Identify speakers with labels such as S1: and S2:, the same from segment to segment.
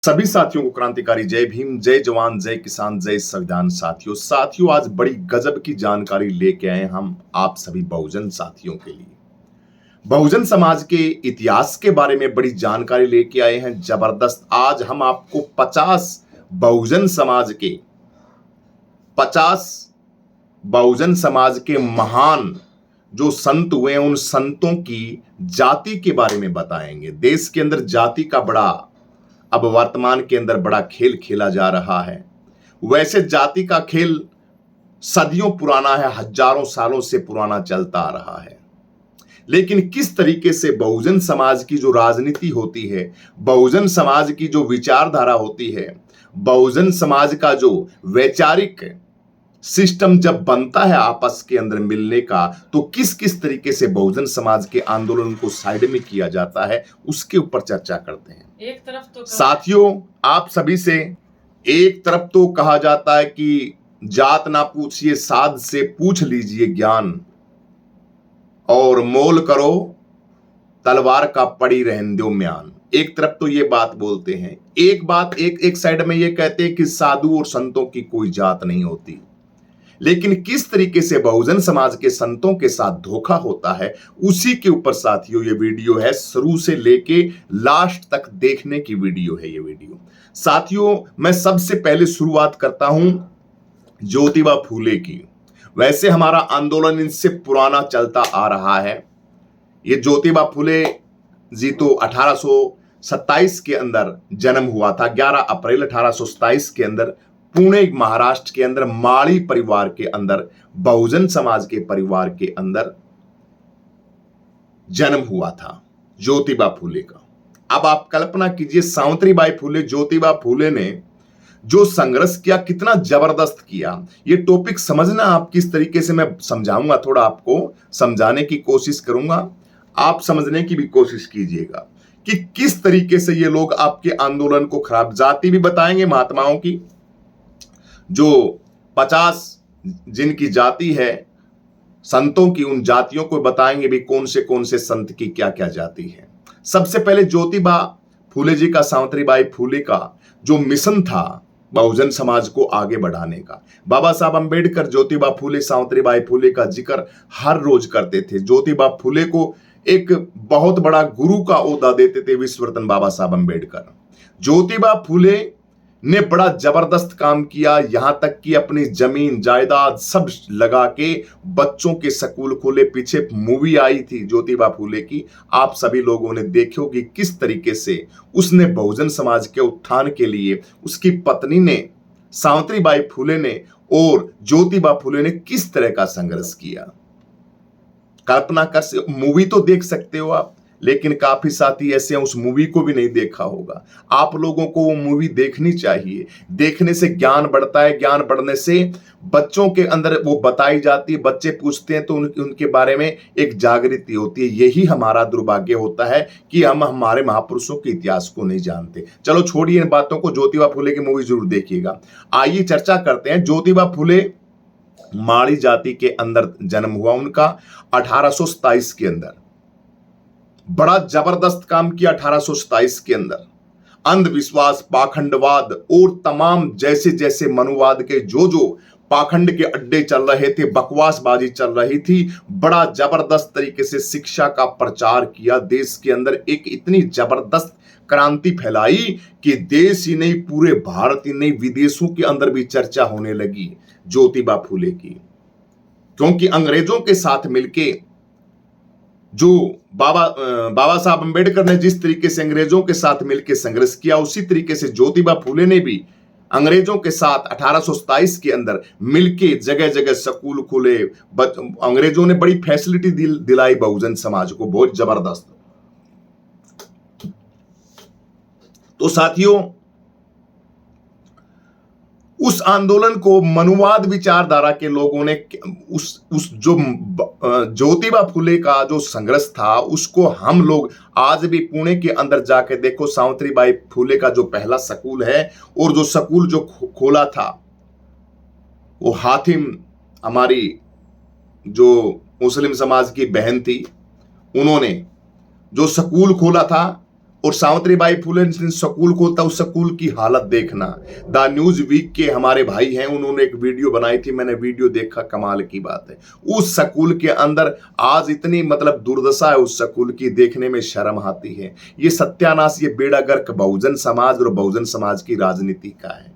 S1: सभी साथियों को क्रांतिकारी जय भीम, जय जवान, जय किसान, जय संविधान। साथियों आज बड़ी गजब की जानकारी लेके आए हम आप सभी बहुजन साथियों के लिए। बहुजन समाज के इतिहास के बारे में बड़ी जानकारी लेके आए हैं जबरदस्त। आज हम आपको 50 बहुजन समाज के महान जो संत हुए हैं उन संतों की जाति के बारे में बताएंगे। देश के अंदर जाति का बड़ा अब वर्तमान के अंदर बड़ा खेल खेला जा रहा है। वैसे जाति का खेल सदियों पुराना है, हजारों सालों से पुराना चलता आ रहा है। लेकिन किस तरीके से बहुजन समाज की जो राजनीति होती है, बहुजन समाज की जो विचारधारा होती है, बहुजन समाज का जो वैचारिक सिस्टम जब बनता है आपस के अंदर मिलने का, तो किस किस तरीके से बहुजन समाज के आंदोलन को साइड में किया जाता है, उसके ऊपर चर्चा करते हैं।
S2: एक तरफ तो
S1: साथियों, आप सभी से एक तरफ तो कहा जाता है कि जात ना पूछिए साध से पूछ लीजिए ज्ञान, और मोल करो तलवार का पड़ी रहन दो म्यान। एक तरफ तो ये बात बोलते हैं, एक साइड में ये कहते हैं कि साधु और संतों की कोई जात नहीं होती। लेकिन किस तरीके से बहुजन समाज के संतों के साथ धोखा होता है, उसी के ऊपर साथियों ये वीडियो है। शुरू से लेके लास्ट तक देखने की वीडियो है ये वीडियो। साथियों, मैं सबसे पहले शुरुआत करता हूं ज्योतिबा फूले की। वैसे हमारा आंदोलन इनसे पुराना चलता आ रहा है। ये ज्योतिबा फूले जी तो 1827 के अंदर जन्म हुआ था। 11 अप्रैल 1827 के अंदर पुणे महाराष्ट्र के अंदर माड़ी परिवार के अंदर, बहुजन समाज के परिवार के अंदर जन्म हुआ था ज्योतिबा फूले का। अब आप कल्पना कीजिए, सावित्रीबाई फूले, ज्योतिबा फूले ने जो संघर्ष किया, कितना जबरदस्त किया। ये टॉपिक समझना आप किस तरीके से, मैं समझाऊंगा, थोड़ा आपको समझाने की कोशिश करूंगा, आप समझने की भी कोशिश कीजिएगा कि किस तरीके से ये लोग आपके आंदोलन को खराब। जाति भी बताएंगे महात्माओं की, जो 50 जिनकी जाति है संतों की, उन जातियों को बताएंगे भी कौन से संत की क्या क्या जाति है। सबसे पहले ज्योतिबा फूले जी का, सावित्रीबाई फूले का जो मिशन था बहुजन समाज को आगे बढ़ाने का, बाबा साहब अंबेडकर ज्योतिबा फूले, सावित्रीबाई फूले का जिक्र हर रोज करते थे। ज्योतिबा फूले को एक बहुत बड़ा गुरु का ओहदा देते थे विश्व रत्न बाबा साहब अंबेडकर। ज्योतिबा फूले ने बड़ा जबरदस्त काम किया, यहां तक कि अपनी जमीन जायदाद सब लगा के बच्चों के स्कूल खोले। पीछे मूवी आई थी ज्योतिबा फूले की, आप सभी लोगों ने देखी होगी, किस तरीके से उसने बहुजन समाज के उत्थान के लिए उसकी पत्नी ने, सावित्रीबाई फूले ने और ज्योतिबा फूले ने किस तरह का संघर्ष किया। कल्पना कर, मूवी तो देख सकते हो आप, लेकिन काफी साथी ऐसे हैं उस मूवी को भी नहीं देखा होगा। आप लोगों को वो मूवी देखनी चाहिए। देखने से ज्ञान बढ़ता है, ज्ञान बढ़ने से बच्चों के अंदर वो बताई जाती है, बच्चे पूछते हैं तो उनके बारे में एक जागृति होती है। यही हमारा दुर्भाग्य होता है कि हम हमारे महापुरुषों के इतिहास को नहीं जानते। चलो छोड़िए इन बातों को, ज्योतिबा फूले की मूवी जरूर देखिएगा। आइए चर्चा करते हैं। ज्योतिबा फूले माड़ी जाति के अंदर जन्म हुआ उनका 1827 के अंदर। बड़ा जबरदस्त काम किया 1827 के अंदर। अंधविश्वास, पाखंडवाद और तमाम जैसे जैसे मनुवाद के जो पाखंड के अड्डे चल रहे थे, बकवासबाजी चल रही थी, बड़ा जबरदस्त तरीके से शिक्षा का प्रचार किया। देश के अंदर एक इतनी जबरदस्त क्रांति फैलाई कि देश ही नहीं, पूरे भारत ही नहीं, विदेशों के अंदर भी चर्चा होने लगी ज्योतिबा फूले की। क्योंकि अंग्रेजों के साथ मिलके जो बाबा साहब अंबेडकर ने जिस तरीके से अंग्रेजों के साथ मिलकर संघर्ष किया, उसी तरीके से ज्योतिबा फूले ने भी अंग्रेजों के साथ 1827 के अंदर मिलके जगह जगह स्कूल खोले। अंग्रेजों ने बड़ी फैसिलिटी दिलाई बहुजन समाज को, बहुत जबरदस्त। तो साथियों, उस आंदोलन को मनुवाद विचारधारा के लोगों ने उस जो ज्योतिबा फूले का जो संघर्ष था, उसको हम लोग आज भी पुणे के अंदर जाके देखो, सावित्रीबाई फूले का जो पहला स्कूल है और जो स्कूल जो खोला था, वो हातिम, हमारी जो मुस्लिम समाज की बहन थी, उन्होंने जो स्कूल खोला था, और सावित्रीबाई फुले ने स्कूल खोलता, उस स्कूल की हालत देखना। द न्यूज वीक के हमारे भाई हैं, उन्होंने एक वीडियो बनाई थी, मैंने वीडियो देखा, कमाल की बात है। उस स्कूल के अंदर आज इतनी मतलब दुर्दशा है उस स्कूल की, देखने में शर्म आती है। ये सत्यानाश, ये बेड़ा गर्क बहुजन समाज और बहुजन समाज की राजनीति का है।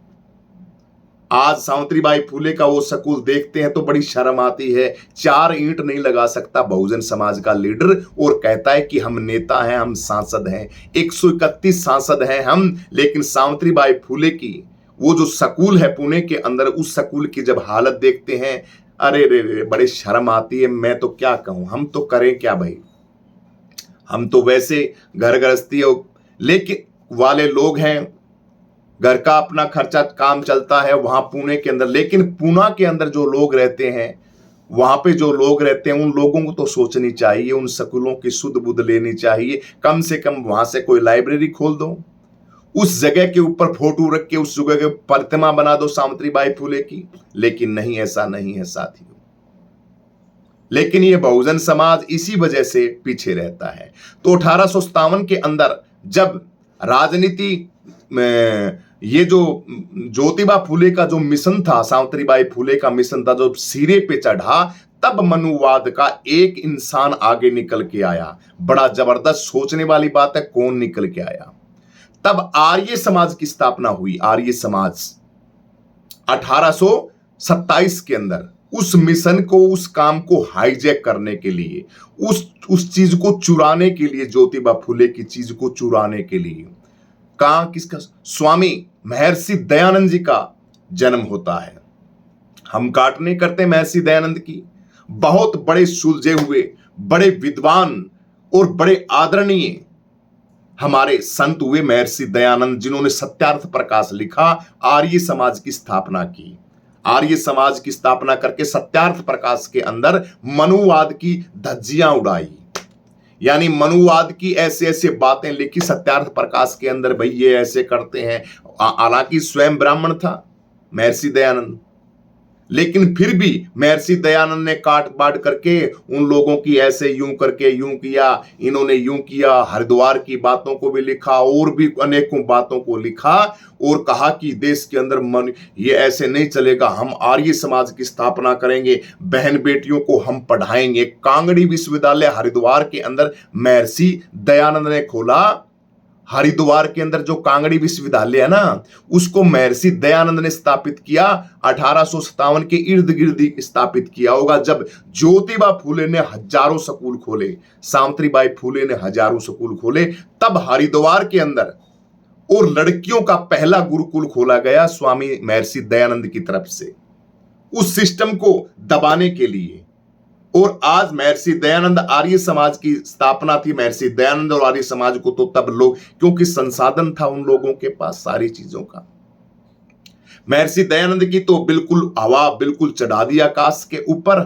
S1: आज सावित्रीबाई फुले का वो स्कूल देखते हैं तो बड़ी शर्म आती है। 4 ईंट नहीं लगा सकता बहुजन समाज का लीडर और कहता है कि हम नेता हैं, हम सांसद हैं, 131 सांसद हैं हम, लेकिन सावित्रीबाई फुले की वो जो स्कूल है पुणे के अंदर, उस स्कूल की जब हालत देखते हैं, अरे रे रे, बड़े शर्म आती है। मैं तो क्या कहूं, हम तो करें क्या भाई, हम तो वैसे घर गृहस्थी लेकिन वाले लोग हैं, घर का अपना खर्चा काम चलता है वहां पुणे के अंदर। लेकिन पुणे के अंदर जो लोग रहते हैं, वहां पे जो लोग रहते हैं, उन लोगों को तो सोचनी चाहिए, उन स्कूलों की सुध बुध लेनी चाहिए। कम से कम वहां से कोई लाइब्रेरी खोल दो, उस जगह के ऊपर फोटो रख के उस जगह के प्रतिमा बना दो सावित्रीबाई फुले की। लेकिन नहीं, ऐसा नहीं है साथियों। लेकिन ये बहुजन समाज इसी वजह से पीछे रहता है। तो 1857 के अंदर जब राजनीति में ये जो ज्योतिबा फुले का जो मिशन था, सावित्रीबाई फुले का मिशन था, जो सिरे पे चढ़ा, तब मनुवाद का एक इंसान आगे निकल के आया। बड़ा जबरदस्त सोचने वाली बात है, कौन निकल के आया? तब आर्य समाज की स्थापना हुई। आर्य समाज 1827 के अंदर उस मिशन को, उस काम को हाईजैक करने के लिए, उस चीज को चुराने के लिए, ज्योतिबा फुले की चीज को चुराने के लिए, कहां किसका? स्वामी महर्षि दयानंद जी का जन्म होता है। हम काटने करते महर्षि दयानंद की। बहुत बड़े सुलझे हुए, बड़े विद्वान और बड़े आदरणीय हमारे संत हुए महर्षि दयानंद, जिन्होंने सत्यार्थ प्रकाश लिखा, आर्य समाज की स्थापना की। आर्य समाज की स्थापना करके सत्यार्थ प्रकाश के अंदर मनुवाद की धज्जियां उड़ाई, यानी मनुवाद की ऐसे ऐसे बातें लिखी सत्यार्थ प्रकाश के अंदर, भाई ये ऐसे करते हैं। हालांकि स्वयं ब्राह्मण था महर्षि दयानंद, लेकिन फिर भी महर्षि दयानंद ने काट बांट करके उन लोगों की ऐसे यूं करके यूं किया, इन्होंने यूं किया, हरिद्वार की बातों को भी लिखा और भी अनेकों बातों को लिखा और कहा कि देश के अंदर मन ये ऐसे नहीं चलेगा, हम आर्य समाज की स्थापना करेंगे, बहन बेटियों को हम पढ़ाएंगे। कांगड़ी विश्वविद्यालय हरिद्वार के अंदर महर्षि दयानंद ने खोला। हरिद्वार के अंदर जो कांगड़ी विश्वविद्यालय है ना, उसको महर्षि दयानंद ने स्थापित किया। 1857 के इर्द गिर्द स्थापित किया होगा, जब ज्योतिबा फुले ने हजारों स्कूल खोले, सावित्रीबाई फुले ने हजारों स्कूल खोले। तब हरिद्वार के अंदर और लड़कियों का पहला गुरुकुल खोला गया स्वामी महर्षि दयानंद की तरफ से, उस सिस्टम को दबाने के लिए। और आज महर्षि दयानंद, आर्य समाज की स्थापना थी महर्षि दयानंद और आर्य समाज को, तो तब लोग, क्योंकि संसाधन था उन लोगों के पास सारी चीजों का। महर्षि दयानंद की तो बिल्कुल हवा बिल्कुल चढ़ा दिया आकाश के ऊपर।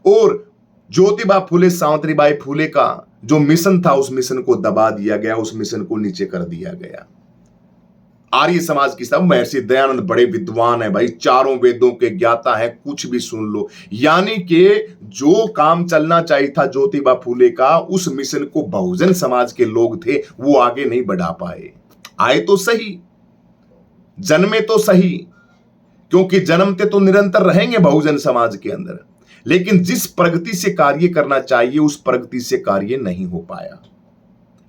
S1: और ज्योतिबा फुले, सावित्रीबाई फुले का जो मिशन था, उस मिशन को दबा दिया गया, उस मिशन को नीचे कर दिया गया। आर्य समाज की सब महर्षि दयानंद बड़े विद्वान है भाई, चारों वेदों के ज्ञाता है, कुछ भी सुन लो। यानी कि जो काम चलना चाहिए था ज्योतिबा फुले का, उस मिशन को बहुजन समाज के लोग थे वो आगे नहीं बढ़ा पाए। आए तो सही, जन्मे तो सही, क्योंकि जन्मते तो निरंतर रहेंगे बहुजन समाज के अंदर, लेकिन जिस प्रगति से कार्य करना चाहिए उस प्रगति से कार्य नहीं हो पाया।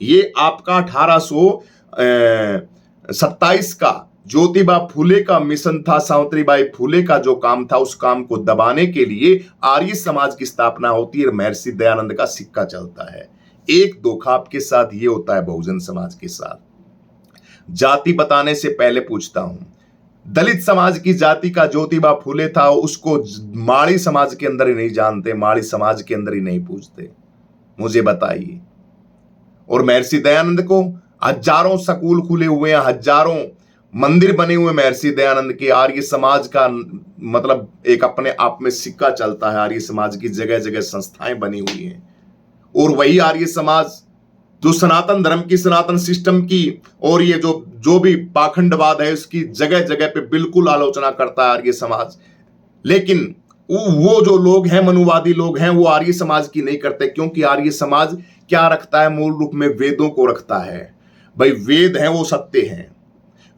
S1: ये आपका 1827 का ज्योतिबा फुले का मिशन था, सावित्रीबाई फुले का जो काम था, उस काम को दबाने के लिए आर्य समाज की स्थापना होती है, महर्षि दयानंद का सिक्का चलता है। एक धोखा आपके साथ ये होता है बहुजन समाज के साथ। जाति बताने से पहले पूछता हूं, दलित समाज की जाति का ज्योतिबा फुले था, उसको माड़ी समाज के अंदर ही नहीं जानते, माड़ी समाज के अंदर ही नहीं पूछते, मुझे बताइए। और महर्षि दयानंद को हजारों स्कूल खुले हुए हैं, हजारों मंदिर बने हुए महर्षि दयानंद के। आर्य समाज का मतलब एक अपने आप में सिक्का चलता है, आर्य समाज की जगह जगह संस्थाएं बनी हुई हैं। और वही आर्य समाज जो सनातन धर्म की, सनातन सिस्टम की और ये जो भी पाखंडवाद है उसकी जगह जगह पे बिल्कुल आलोचना करता है आर्य समाज। लेकिन वो जो लोग हैं, मनुवादी लोग हैं, वो आर्य समाज की नहीं करते, क्योंकि आर्य समाज क्या रखता है? मूल रूप में वेदों को रखता है। भाई वेद हैं वो सत्य हैं,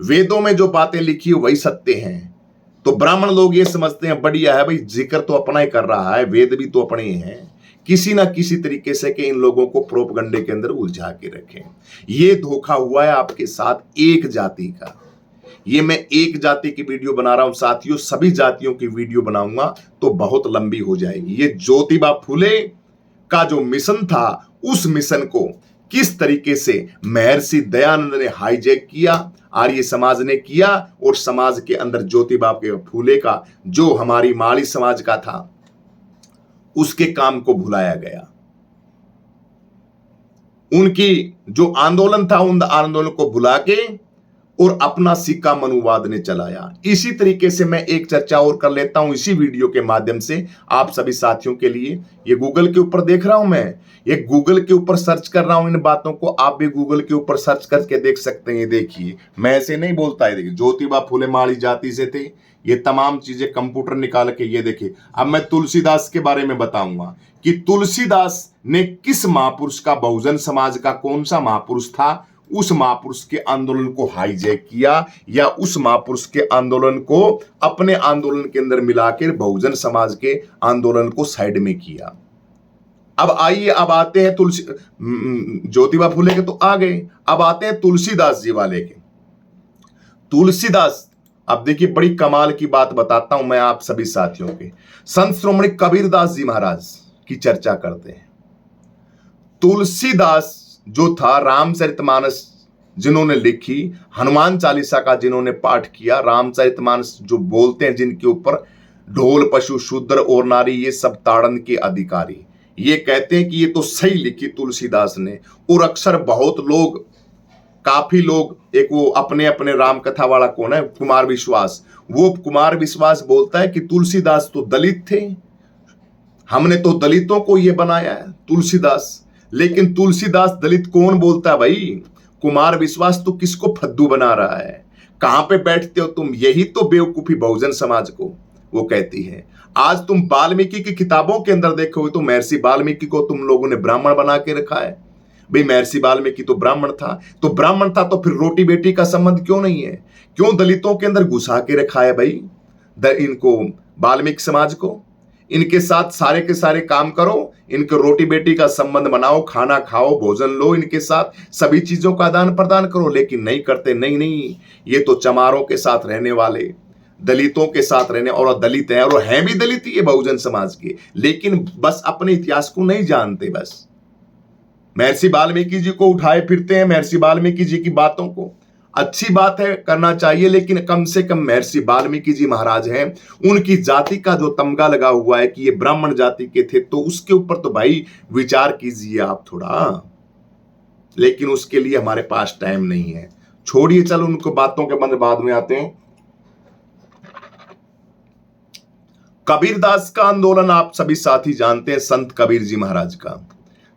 S1: वेदों में जो बातें लिखी है वही सत्य हैं। तो ब्राह्मण लोग ये समझते हैं बढ़िया है भाई, जिक्र तो अपना ही कर रहा है, वेद भी तो अपने ही हैं, किसी ना किसी तरीके से कि इन लोगों को प्रोपगंडे के अंदर उलझा के रखें। ये धोखा हुआ है आपके साथ एक जाति का। ये मैं एक जाति की वीडियो बना रहा हूं साथियों, सभी जातियों की वीडियो बनाऊंगा तो बहुत लंबी हो जाएगी। ये ज्योतिबा फुले का जो मिशन था, उस मिशन को किस तरीके से महर्षि दयानंद ने हाईजैक किया, आर्य समाज ने किया, और समाज के अंदर ज्योतिबा के फूले का जो हमारी माली समाज का था उसके काम को भुलाया गया। उनकी जो आंदोलन था उन आंदोलन को भुला के और अपना सिक्का मनुवाद ने चलाया। इसी तरीके से मैं एक चर्चा और कर लेता हूं इसी वीडियो के माध्यम से आप सभी साथियों के लिए। ये गूगल के ऊपर देख रहा हूं, मैं ये गूगल के ऊपर सर्च कर रहा हूं इन बातों को, आप भी गूगल के ऊपर सर्च करके देख सकते हैं। देखिए मैं ऐसे नहीं बोलता है, देखिए ज्योतिबा फुले माड़ी जाति से थे, ये तमाम चीजें कंप्यूटर निकाल के ये देखिए। अब मैं तुलसीदास के बारे में बताऊंगा कि तुलसीदास ने किस महापुरुष का, बहुजन समाज का कौन सा महापुरुष था, उस महापुरुष के आंदोलन को हाईजैक किया या उस महापुरुष के आंदोलन को अपने आंदोलन के अंदर मिलाकर बहुजन समाज के आंदोलन को साइड में किया। अब आइए, अब आते हैं ज्योतिबा फुले के तो आ गए, अब आते हैं तुलसीदास जी वाले के। तुलसीदास, अब देखिए बड़ी कमाल की बात बताता हूं मैं आप सभी साथियों के। संत श्रोमणी कबीरदास जी महाराज की चर्चा करते हैं। तुलसीदास जो था, रामचरितमानस जिन्होंने लिखी, हनुमान चालीसा का जिन्होंने पाठ किया, रामचरितमानस जो बोलते हैं जिनके ऊपर ढोल पशु शूद्र और नारी ये सब ताड़न के अधिकारी, ये कहते हैं कि ये तो सही लिखी तुलसीदास ने। और अक्सर बहुत लोग, काफी लोग, एक वो अपने अपने राम कथा वाला कौन है, कुमार विश्वास, वो कुमार विश्वास बोलता है कि तुलसीदास तो दलित थे, हमने तो दलितों को ये बनाया है तुलसीदास। लेकिन तुलसीदास दलित कौन बोलता है भाई, कुमार विश्वास तो किसको फद्दू बना रहा है, कहां पे बैठते हो तुम, यही तो बेवकूफी बहुजन समाज को वो कहती है। आज तुम वाल्मीकि की किताबों के अंदर देखोगे तो महर्षि वाल्मीकि को तुम लोगों ने ब्राह्मण बना के रखा है। भाई महर्षि वाल्मीकि तो ब्राह्मण था, तो ब्राह्मण था तो फिर रोटी बेटी का संबंध क्यों नहीं है, क्यों दलितों के अंदर घुसा के रखा है भाई इनको, वाल्मीकि समाज को। इनके साथ सारे के सारे काम करो, इनके रोटी बेटी का संबंध बनाओ, खाना खाओ, भोजन लो, इनके साथ सभी चीजों का आदान प्रदान करो, लेकिन नहीं करते। नहीं, ये तो चमारों के साथ रहने वाले, दलितों के साथ रहने, और दलित हैं और हैं भी दलित ये बहुजन समाज के, लेकिन बस अपने इतिहास को नहीं जानते। बस महर्षि वाल्मीकि जी को उठाए फिरते हैं, महर्षि वाल्मीकि जी की बातों को। अच्छी बात है, करना चाहिए, लेकिन कम से कम महर्षि वाल्मीकि जी महाराज हैं, उनकी जाति का जो तमगा लगा हुआ है कि ये ब्राह्मण जाति के थे, तो उसके ऊपर तो भाई विचार कीजिए आप थोड़ा। लेकिन उसके लिए हमारे पास टाइम नहीं है, छोड़िए, चलो उनको बातों के बाद में आते हैं। कबीरदास का आंदोलन आप सभी साथी जानते हैं, संत कबीर जी महाराज का।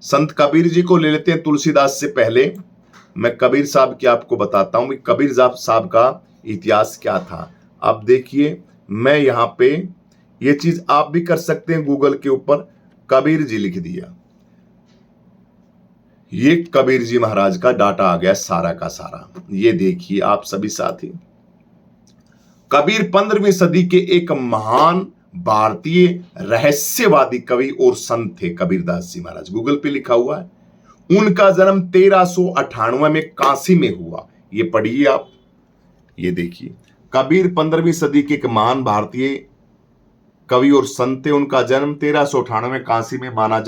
S1: संत कबीर जी को ले लेते हैं तुलसीदास से पहले। मैं कबीर साहब की आपको बताता हूं कि कबीर साहब का इतिहास क्या था। अब देखिए, मैं यहां पे ये चीज आप भी कर सकते हैं, गूगल के ऊपर कबीर जी लिख दिया, ये कबीर जी महाराज का डाटा आ गया सारा का सारा। ये देखिए आप सभी साथी, कबीर 15वीं सदी के एक महान भारतीय रहस्यवादी कवि और संत थे कबीरदास जी महाराज, गूगल पे लिखा हुआ है। उनका जन्म 1398 में काशी में हुआ, ये पढ़िए आप, ये देखिए। कबीर 15वीं सदी के एक महान भारतीय कवि और संत थे, उनका जन्म 1398 में काशी में माना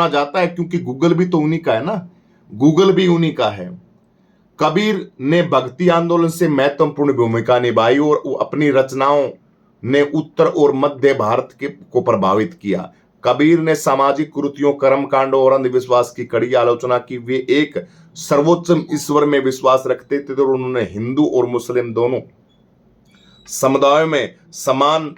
S1: जाता है क्योंकि गूगल भी तो उन्हीं का है ना, गूगल भी उन्हीं का है। कबीर ने भक्ति आंदोलन से महत्वपूर्ण भूमिका निभाई और अपनी रचनाओं ने उत्तर और मध्य भारत को प्रभावित किया। कबीर ने सामाजिक कुरीतियों, कर्मकांडों और अंधविश्वास की कड़ी आलोचना की। वे एक सर्वोच्च ईश्वर में विश्वास रखते थे और उन्होंने हिंदू और मुस्लिम दोनों समुदायों में समान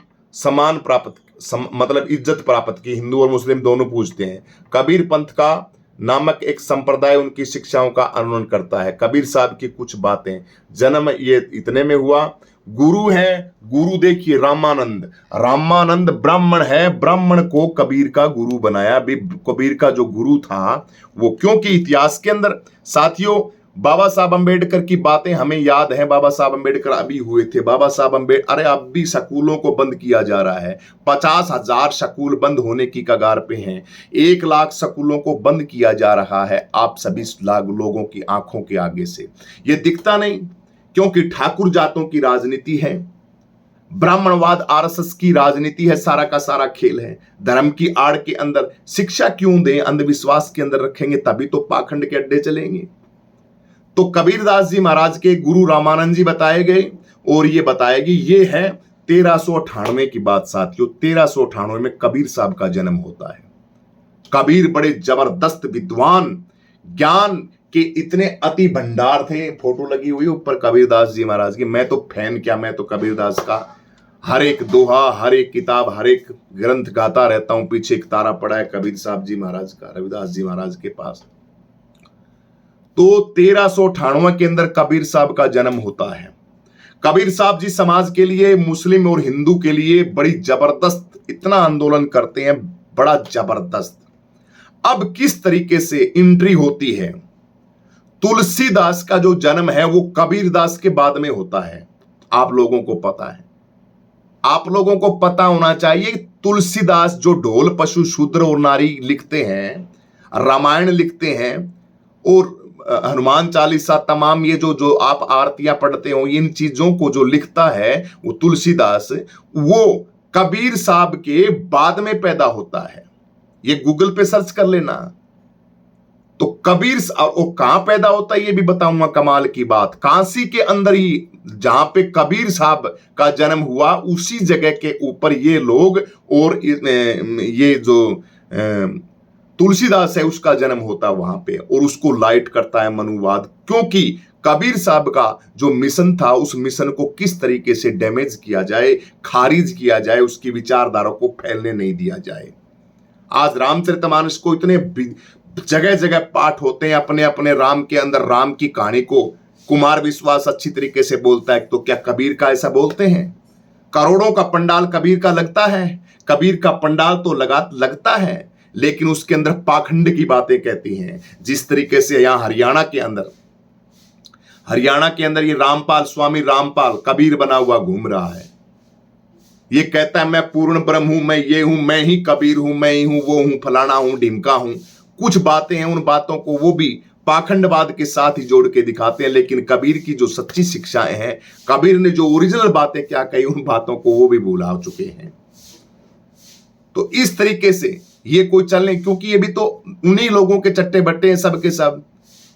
S1: मतलब इज्जत प्राप्त की। हिंदू और मुस्लिम दोनों पूजते हैं। कबीर पंथ का नामक एक संप्रदाय उनकी शिक्षाओं का अनुसरण करता है। कबीर साहब की कुछ बातें, जन्म ये इतने में हुआ। गुरु है, गुरु देखिए रामानंद ब्राह्मण है, ब्राह्मण को कबीर का गुरु बनाया। कबीर का जो गुरु था वो, क्योंकि इतिहास के अंदर साथियों बाबा साहब अंबेडकर की बातें हमें याद है। बाबा साहब अंबेडकर अभी हुए थे। बाबा साहब अंबेडकर, अरे अब भी स्कूलों को बंद किया जा रहा है। 50,000 स्कूल बंद होने की कगार पे हैं। 1 लाख स्कूलों को बंद किया जा रहा है आप सभी लोगों की आंखों के आगे से। ये दिखता नहीं क्योंकि ठाकुर जातों की राजनीति है, ब्राह्मणवाद आरएसएस की राजनीति है, सारा का सारा खेल है। धर्म की आड़ के अंदर शिक्षा क्यों दें, अंधविश्वास के अंदर रखेंगे तभी तो पाखंड के अड्डे चलेंगे। तो कबीरदास जी महाराज के गुरु रामानंद जी बताए गए और ये बताया कि ये है 1398 की बात साथियों। 1398 में कबीर साहब का जन्म होता है। कबीर बड़े जबरदस्त विद्वान, ज्ञान के इतने अति भंडार थे। फोटो लगी हुई ऊपर कबीरदास जी महाराज की। मैं तो फैन क्या, मैं तो कबीरदास का हर एक दोहा, हर एक किताब, हर एक ग्रंथ गाता रहता हूं। पीछे एक तारा पड़ा है कबीर साहब जी महाराज का, रविदास जी महाराज के पास। तो 1398 के अंदर कबीर साहब का जन्म होता है। कबीर साहब जी समाज के लिए, मुस्लिम और हिंदू के लिए बड़ी जबरदस्त इतना आंदोलन करते हैं, बड़ा जबरदस्त। अब किस तरीके से एंट्री होती है। तुलसीदास का जो जन्म है वो कबीरदास के बाद में होता है। आप लोगों को पता है, आप लोगों को पता होना चाहिए। तुलसीदास जो ढोल पशु शूद्र और नारी लिखते हैं, रामायण लिखते हैं और हनुमान चालीसा, तमाम ये जो जो आप आरतियां पढ़ते हो, इन चीजों को जो लिखता है वो तुलसीदास, वो कबीर साहब के बाद में पैदा होता है। ये गूगल पे सर्च कर लेना। तो कबीर वो कहां पैदा होता है ये भी बताऊंगा। कमाल की बात, काशी के अंदर ही जहां पे कबीर साहब का जन्म हुआ उसी जगह के ऊपर ये लोग और ये जो तुलसीदास है उसका जन्म होता है वहां पे, और उसको लाइट करता है मनुवाद। क्योंकि कबीर साहब का जो मिशन था, उस मिशन को किस तरीके से डैमेज किया जाए, खारिज किया जाए, उसकी विचारधारा को फैलने नहीं दिया जाए। आज रामचरितमानस को इतने जगह जगह पाठ होते हैं अपने अपने राम के अंदर। राम की कहानी को कुमार विश्वास अच्छी तरीके से बोलता है, तो क्या कबीर का ऐसा बोलते हैं? करोड़ों का पंडाल कबीर का लगता है, कबीर का पंडाल तो लगता है, लेकिन उसके अंदर पाखंड की बातें कहती हैं। जिस तरीके से यहां हरियाणा के अंदर ये रामपाल, स्वामी रामपाल कबीर बना हुआ घूम रहा है। ये कहता है मैं पूर्ण ब्रह्म हूं, मैं ये हूं, मैं ही कबीर हूं, मैं ही हूं, वो हूं, फलाना हूं, ढिमका हूं। कुछ बातें हैं, उन बातों को वो भी पाखंडवाद के साथ ही जोड़ के दिखाते हैं। लेकिन कबीर की जो सच्ची शिक्षाएं हैं, कबीर ने जो ओरिजिनल बातें क्या कही, उन बातों को वो भी भुला चुके हैं। तो इस तरीके से ये कोई चलने, क्योंकि ये भी तो उन्हीं लोगों के चट्टे बट्टे हैं, सब के सब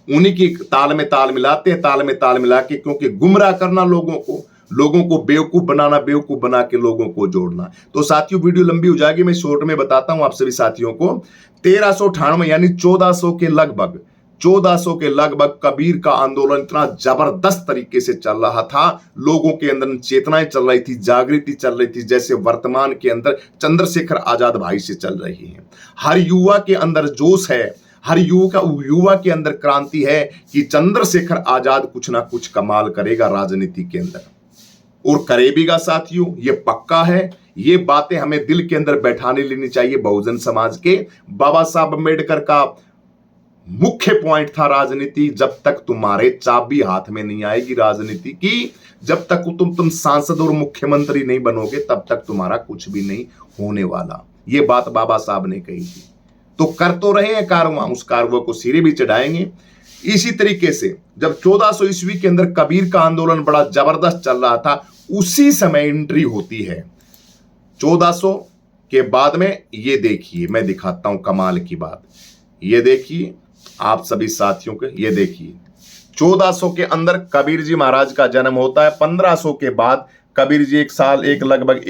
S1: उन्हीं की ताल में ताल मिलाते हैं, ताल में ताल मिला के, क्योंकि गुमराह करना लोगों को बेवकूफ बनाना, बेवकूफ बना के लोगों को जोड़ना। तो साथियों वीडियो लंबी हो जाएगी, मैं शॉर्ट में बताता हूं आप सभी साथियों को। 1398 यानी 1400 के लगभग कबीर का आंदोलन इतना जबरदस्त तरीके से चल रहा था। लोगों के अंदर चेतनाएं चल रही थी, जागृति चल रही थी, जैसे वर्तमान के अंदर चंद्रशेखर आजाद भाई से चल रही है। हर युवा के अंदर जोश है, हर युवा के अंदर क्रांति है कि चंद्रशेखर आजाद कुछ ना कुछ कमाल करेगा राजनीति के अंदर, और करेगा साथियों, ये पक्का है। ये बातें हमें दिल के अंदर बैठाने लेनी चाहिए। बहुजन समाज के बाबा साहब अम्बेडकर का मुख्य पॉइंट था राजनीति। जब तक तुम्हारे चाबी हाथ में नहीं आएगी राजनीति की, जब तक तुम सांसद और मुख्यमंत्री नहीं बनोगे, तब तक तुम्हारा कुछ भी नहीं होने वाला। ये बात बाबा साहब ने कही थी। तो कर तो रहे हैं कारवां, उस कारवां को सिरे भी चढ़ाएंगे। इसी तरीके से जब 1400 ईस्वी के अंदर कबीर का आंदोलन बड़ा जबरदस्त चल रहा था, उसी समय एंट्री होती है 1400 के बाद में। ये देखिए, मैं दिखाता हूं कमाल की बात। ये देखिए आप सभी साथियों के, ये देखिए 1400 के अंदर कबीर जी महाराज का जन्म होता है। 1500 के बाद कबीर जी लगभग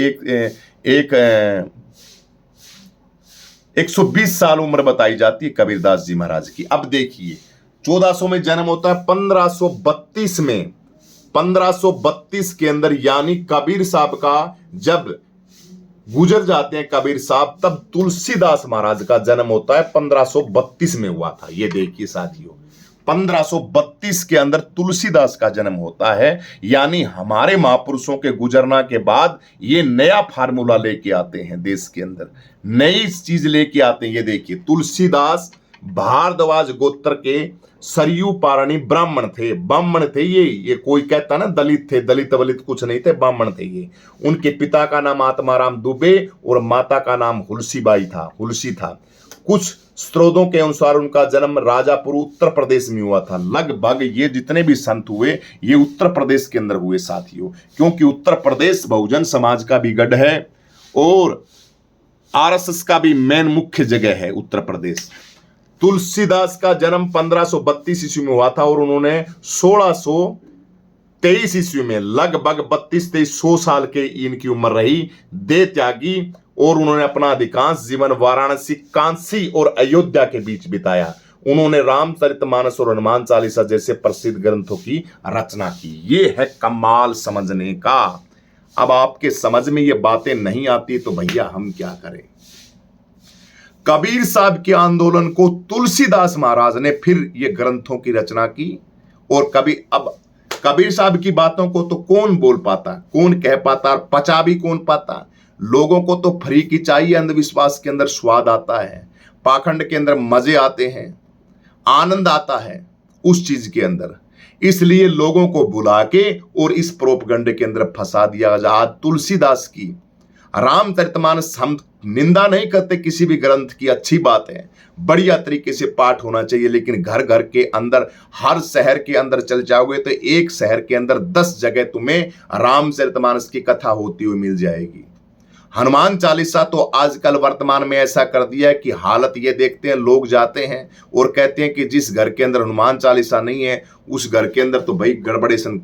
S1: 120 साल उम्र बताई जाती है कबीरदास जी महाराज की। अब देखिए 1400 में जन्म होता है, 1532 में, 1532 के अंदर यानी कबीर साहब का जब गुजर जाते हैं कबीर साहब, तब तुलसीदास महाराज का जन्म होता है। 1532 में हुआ था। ये देखिए साथियों, 1532 के अंदर तुलसीदास का जन्म होता है। यानी हमारे महापुरुषों के गुजरना के बाद ये नया फार्मूला लेके आते हैं, देश के अंदर नई चीज लेके आते हैं। ये देखिए तुलसीदास भारद्वाज गोत्र के सरयू पारणी ब्राह्मण थे ये कोई कहता ना दलित थे, दलित वलित कुछ नहीं थे, ब्राह्मण थे ये। उनके पिता का नाम आत्माराम दुबे और माता का नाम हुलसी था। कुछ स्रोतों के अनुसार उनका जन्म राजापुर उत्तर प्रदेश में हुआ था। लगभग ये जितने भी संत हुए ये उत्तर प्रदेश के अंदर हुए साथियों, क्योंकि उत्तर प्रदेश बहुजन समाज का भी गढ़ है और आरएसएस का भी मेन मुख्य जगह है उत्तर प्रदेश। तुलसीदास का जन्म 1532 ईस्वी में हुआ था और उन्होंने 1623 ईस्वी में लगभग 32-33 साल के इनकी उम्र रही, देह त्यागी, और उन्होंने अपना अधिकांश जीवन वाराणसी, कांसी और अयोध्या के बीच बिताया। उन्होंने रामचरितमानस और हनुमान चालीसा जैसे प्रसिद्ध ग्रंथों की रचना की। ये है कमाल समझने का। अब आपके समझ में ये बातें नहीं आती तो भैया हम क्या करें। कबीर साहब के आंदोलन को तुलसीदास महाराज ने फिर ये ग्रंथों की रचना की। और कबीर साहब की बातों को तो कौन बोल पाता, कौन कह पाता, पचा भी कौन पाता। लोगों को तो फ्री की चाहिए, अंधविश्वास के अंदर स्वाद आता है, पाखंड के अंदर मजे आते हैं, आनंद आता है उस चीज के अंदर। इसलिए लोगों को बुला के और इस प्रोपगंडे के अंदर फंसा दिया। आज तुलसीदास की रामचरितमानस, हम निंदा नहीं करते किसी भी ग्रंथ की, अच्छी बात है, बढ़िया तरीके से पाठ होना चाहिए, लेकिन घर घर के अंदर, हर शहर के अंदर चल जाओगे तो एक शहर के अंदर 10 जगह तुम्हें रामचरितमानस की कथा होती हुई मिल जाएगी। हनुमान चालीसा तो आजकल वर्तमान में ऐसा कर दिया है कि हालत ये देखते हैं, लोग जाते हैं और कहते हैं कि जिस घर के अंदर हनुमान चालीसा नहीं है उस घर के अंदर तो भाई गड़बड़ेशन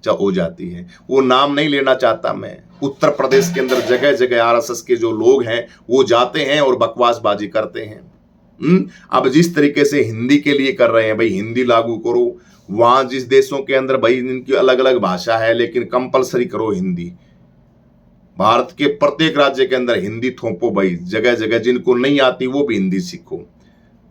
S1: हो जाती है। वो नाम नहीं लेना चाहता मैं। उत्तर प्रदेश के अंदर जगह जगह आरएसएस के जो लोग हैं वो जाते हैं और बकवासबाजी करते हैं। अब जिस तरीके से हिंदी के लिए कर रहे हैं, भाई हिंदी लागू करो। वहां जिस देशों के अंदर भाई इनकी अलग अलग भाषा है, लेकिन कंपलसरी करो हिंदी। भारत के प्रत्येक राज्य के अंदर हिंदी थोपो भाई, जगह जगह जिनको नहीं आती वो भी हिंदी सीखो।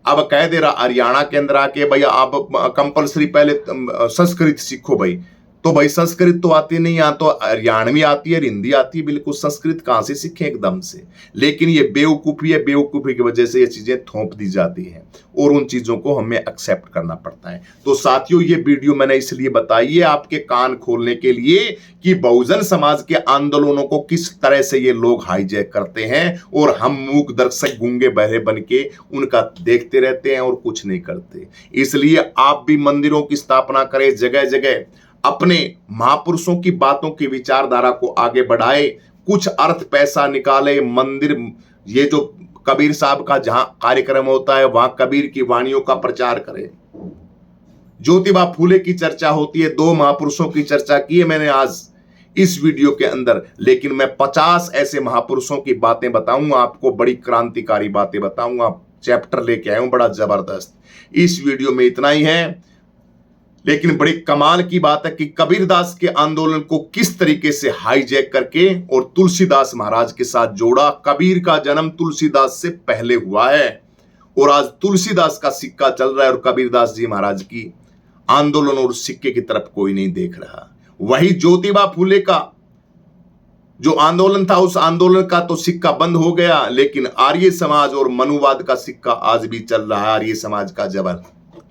S1: अब कह दे रहा हरियाणा के अंदर आके भैया आप कंपलसरी पहले संस्कृत सीखो भाई, तो भाई संस्कृत तो आती नहीं, यहाँ तो हरियाणवी आती है, हिंदी आती है, बिल्कुल संस्कृत कहाँ से सीखे एकदम से। लेकिन ये बेवकूफ़ी है, बेवकूफ़ी की वजह से ये चीज़ें थोप दी जाती हैं और उन चीज़ों को हमें एक्सेप्ट करना पड़ता है। तो साथियों ये वीडियो मैंने इसलिए बताई है आपके कान खोलने के लिए कि बहुजन समाज के आंदोलनों को किस तरह से ये लोग हाईजैक करते हैं और हम मूक दर्शक गूंगे बहरे बन के उनका देखते रहते हैं और कुछ नहीं करते। इसलिए आप भी मंदिरों की स्थापना करें, जगह जगह अपने महापुरुषों की बातों की विचारधारा को आगे बढ़ाए, कुछ अर्थ पैसा निकाले, मंदिर, ये जो कबीर साहब का जहां कार्यक्रम होता है वहां कबीर की वाणियों का प्रचार करें। ज्योतिबा फूले की चर्चा होती है, 2 महापुरुषों की चर्चा की है मैंने आज इस वीडियो के अंदर, लेकिन मैं 50 ऐसे महापुरुषों की बातें बताऊंगा आपको, बड़ी क्रांतिकारी बातें बताऊंगा, चैप्टर लेके आया हूं बड़ा जबरदस्त। इस वीडियो में इतना ही है, लेकिन बड़ी कमाल की बात है कि कबीरदास के आंदोलन को किस तरीके से हाईजैक करके और तुलसीदास महाराज के साथ जोड़ा। कबीर का जन्म तुलसीदास से पहले हुआ है और आज तुलसीदास का सिक्का चल रहा है और कबीरदास जी महाराज की आंदोलन और सिक्के की तरफ कोई नहीं देख रहा। वही ज्योतिबा फूले का जो आंदोलन था उस आंदोलन का तो सिक्का बंद हो गया, लेकिन आर्य समाज और मनुवाद का सिक्का आज भी चल रहा है, आर्य समाज का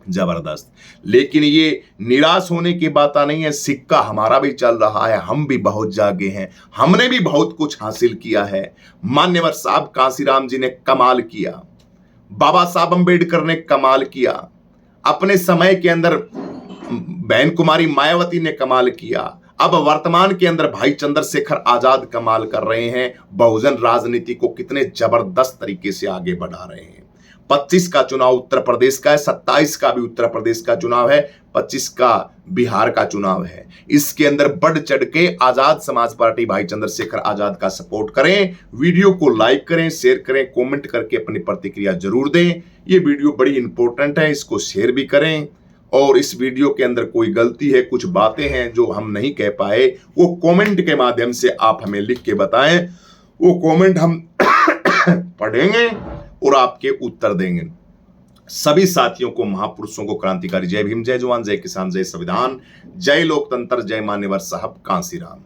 S1: जबरदस्त। लेकिन ये निराश होने की बात नहीं है, सिक्का हमारा भी चल रहा है, हम भी बहुत जागे हैं, हमने भी बहुत कुछ हासिल किया है। मान्यवर साहब कांसीराम जी ने कमाल किया, बाबा साहब अंबेडकर ने कमाल किया, अपने समय के अंदर बहन कुमारी मायावती ने कमाल किया, अब वर्तमान के अंदर भाई चंद्रशेखर आजाद कमाल कर रहे हैं। बहुजन राजनीति को कितने जबरदस्त तरीके से आगे बढ़ा रहे हैं। 25 का चुनाव उत्तर प्रदेश का है, 27 का भी उत्तर प्रदेश का चुनाव है, 25 का बिहार का चुनाव है। इसके अंदर बढ़ चढ़ के आजाद समाज पार्टी भाई चंद्रशेखर आजाद का सपोर्ट करें, वीडियो को लाइक करें, शेयर करें, कमेंट करके अपनी प्रतिक्रिया जरूर दें। ये वीडियो बड़ी इंपॉर्टेंट है, इसको शेयर भी करें। और इस वीडियो के अंदर कोई गलती है, कुछ बातें हैं जो हम नहीं कह पाए, वो कमेंट के माध्यम से आप हमें लिख के बताएं, वो कमेंट हम पढ़ेंगे और आपके उत्तर देंगे। सभी साथियों को, महापुरुषों को क्रांतिकारी जय भीम, जय जवान, जय किसान, जय संविधान, जय लोकतंत्र, जय मान्यवर साहब कांसीराम।